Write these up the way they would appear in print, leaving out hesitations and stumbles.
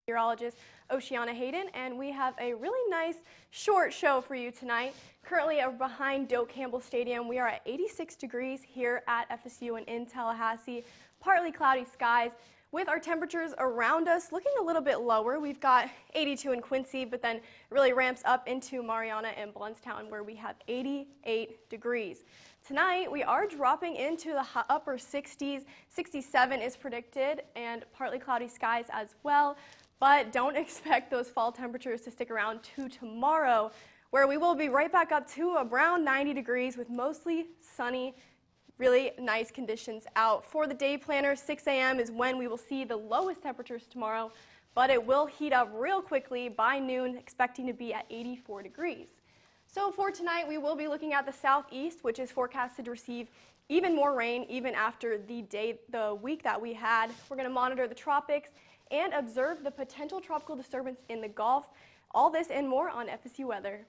meteorologist Oceana Hayden, and we have a really nice short show for you tonight. Currently behind Doak Campbell Stadium, we are at 86 degrees here at FSU and in Tallahassee. Partly cloudy skies with our temperatures around us looking a little bit lower. We've got 82 in Quincy, but then it really ramps up into Mariana and Blountstown where we have 88 degrees. Tonight, we are dropping into the upper 60s. 67 is predicted and partly cloudy skies as well. But don't expect those fall temperatures to stick around to tomorrow, where we will be right back up to around 90 degrees with mostly sunny, really nice conditions out. For the day planner, 6 a.m. is when we will see the lowest temperatures tomorrow, but it will heat up real quickly by noon, expecting to be at 84 degrees. So for tonight, we will be looking at the southeast, which is forecasted to receive even more rain even after the week that we had. We're going to monitor the tropics and observe the potential tropical disturbance in the Gulf. All this and more on FSU Weather.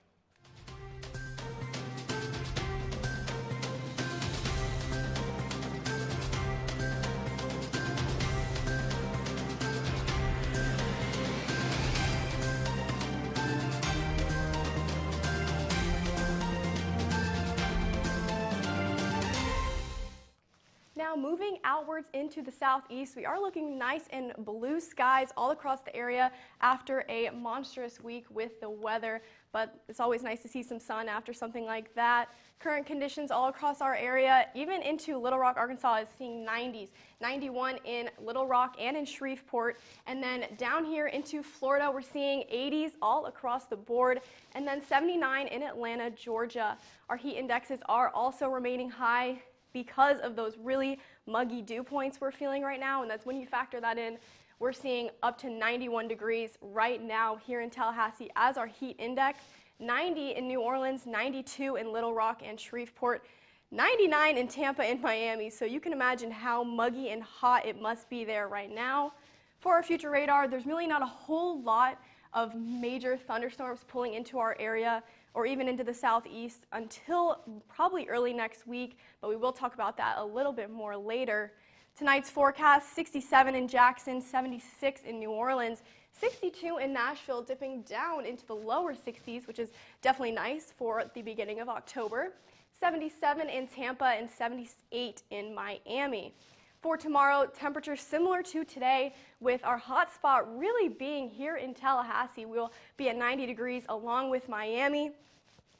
Now moving outwards into the southeast, we are looking nice and blue skies all across the area after a monstrous week with the weather, but it's always nice to see some sun after something like that. Current conditions all across our area, even into Little Rock, Arkansas, is seeing 90s. 91 in Little Rock and in Shreveport, and then down here into Florida, we're seeing 80s all across the board, and then 79 in Atlanta, Georgia. Our heat indexes are also remaining high because of those really muggy dew points we're feeling right now, and that's when you factor that in, we're seeing up to 91 degrees right now here in Tallahassee as our heat index, 90 in New Orleans, 92 in Little Rock and Shreveport, 99 in Tampa and Miami, so you can imagine how muggy and hot it must be there right now. For our future radar, there's really not a whole lot of major thunderstorms pulling into our area or even into the southeast until probably early next week, but we will talk about that a little bit more later. Tonight's forecast, 67 in Jackson, 76 in New Orleans, 62 in Nashville, dipping down into the lower 60s, which is definitely nice for the beginning of October, 77 in Tampa, and 78 in Miami. For tomorrow, temperatures similar to today, with our hot spot really being here in Tallahassee. We'll be at 90 degrees along with Miami,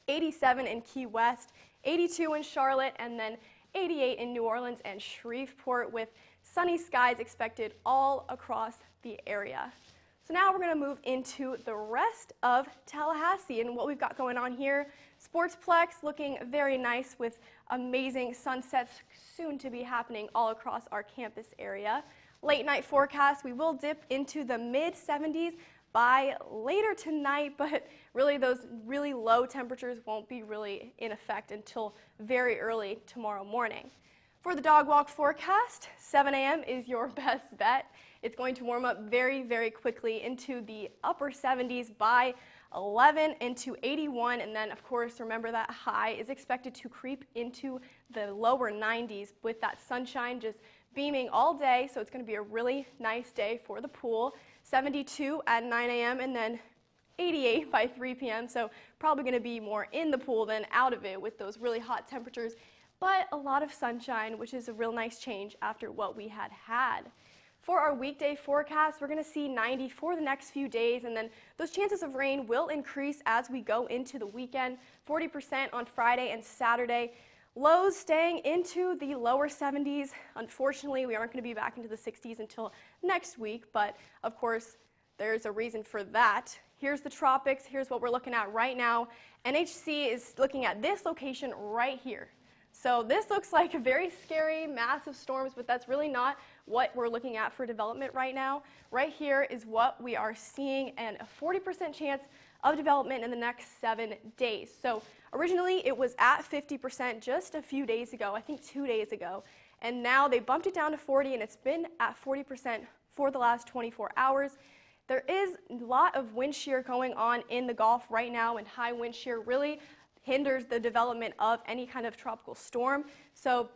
87 in Key West, 82 in Charlotte, and then 88 in New Orleans and Shreveport, with sunny skies expected all across the area. So now we're going to move into the rest of Tallahassee and what we've got going on here. Sportsplex looking very nice with amazing sunsets soon to be happening all across our campus area. Late night forecast, we will dip into the mid 70s by later tonight, but really those really low temperatures won't be really in effect until very early tomorrow morning. For the dog walk forecast, 7 a.m. is your best bet. It's going to warm up very, very quickly into the upper 70s by 11 into 81, and then of course remember that high is expected to creep into the lower 90s with that sunshine just beaming all day, so it's going to be a really nice day for the pool. 72 at 9 a.m. and then 88 by 3 p.m. so probably going to be more in the pool than out of it with those really hot temperatures, but a lot of sunshine, which is a real nice change after what we had. For our weekday forecast, we're going to see 90 for the next few days, and then those chances of rain will increase as we go into the weekend, 40% on Friday and Saturday. Lows staying into the lower 70s. Unfortunately, we aren't going to be back into the 60s until next week, but of course, there's a reason for that. Here's the tropics. Here's what we're looking at right now. NHC is looking at this location right here. So this looks like a very scary, massive storms, but that's really not what we're looking at for development right now. Right here is what we are seeing, and a 40% chance of development in the next 7 days. So originally it was at 50% just a few days ago, I think 2 days ago, and now they bumped it down to 40, and it's been at 40% for the last 24 hours. There is a lot of wind shear going on in the Gulf right now, and high wind shear really hinders the development of any kind of tropical storm. So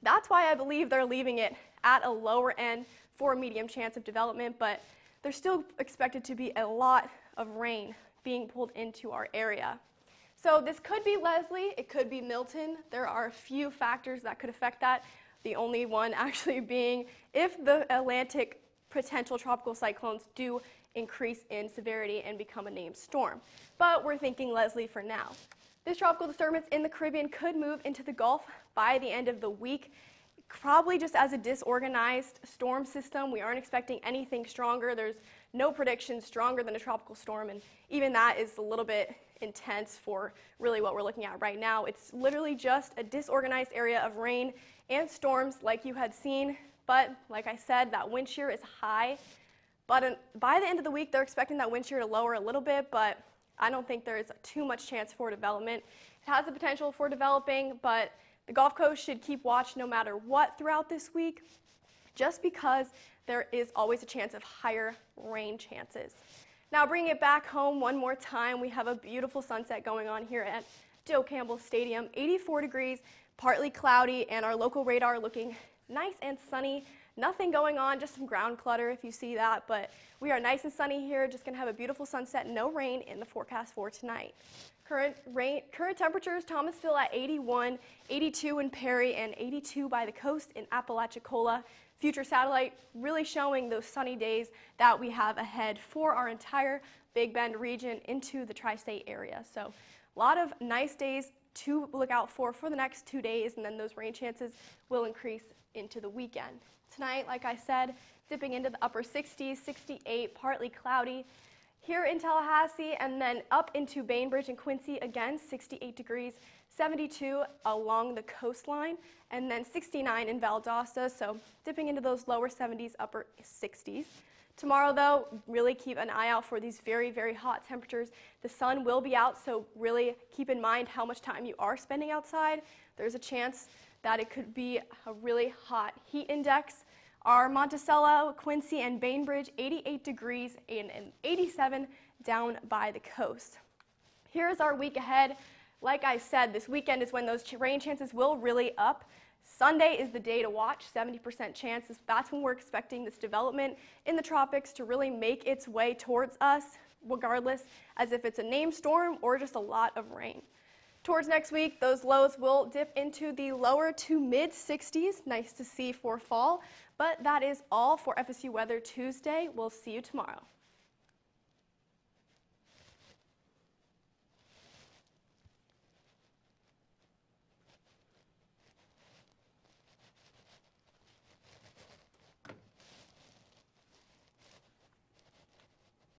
that's why I believe they're leaving it at a lower end for a medium chance of development, but there's still expected to be a lot of rain being pulled into our area. So this could be Leslie, it could be Milton. There are a few factors that could affect that. The only one actually being if the Atlantic potential tropical cyclones do increase in severity and become a named storm. But we're thinking Leslie for now. This tropical disturbance in the Caribbean could move into the Gulf by the end of the week, probably just as a disorganized storm system. We aren't expecting anything stronger. There's no prediction stronger than a tropical storm, and even that is a little bit intense for really what we're looking at right now. It's literally just a disorganized area of rain and storms like you had seen, but like I said, that wind shear is high. But by the end of the week, they're expecting that wind shear to lower a little bit, but I don't think there is too much chance for development. It has the potential for developing, but the Gulf Coast should keep watch no matter what throughout this week, just because there is always a chance of higher rain chances. Now, bringing it back home one more time, we have a beautiful sunset going on here at Joe Campbell Stadium. 84 degrees, partly cloudy, and our local radar looking nice and sunny. Nothing going on, just some ground clutter if you see that, but we are nice and sunny here. Just going to have a beautiful sunset, no rain in the forecast for tonight. Current temperatures, Thomasville at 81, 82 in Perry, and 82 by the coast in Apalachicola. Future satellite really showing those sunny days that we have ahead for our entire Big Bend region into the tri-state area. So a lot of nice days to look out for the next 2 days, and then those rain chances will increase into the weekend. Tonight, like I said, dipping into the upper 60s, 68, partly cloudy here in Tallahassee, and then up into Bainbridge and Quincy, again, 68 degrees, 72 along the coastline, and then 69 in Valdosta, so dipping into those lower 70s, upper 60s. Tomorrow, though, really keep an eye out for these very, very hot temperatures. The sun will be out, so really keep in mind how much time you are spending outside. There's a chance that it could be a really hot heat index. Our Monticello, Quincy, and Bainbridge, 88 degrees and 87 down by the coast. Here's our week ahead. Like I said, this weekend is when those rain chances will really up. Sunday is the day to watch, 70% chances. That's when we're expecting this development in the tropics to really make its way towards us, regardless as if it's a named storm or just a lot of rain. Towards next week, those lows will dip into the lower to mid 60s. Nice to see for fall. But that is all for FSU Weather Tuesday. We'll see you tomorrow.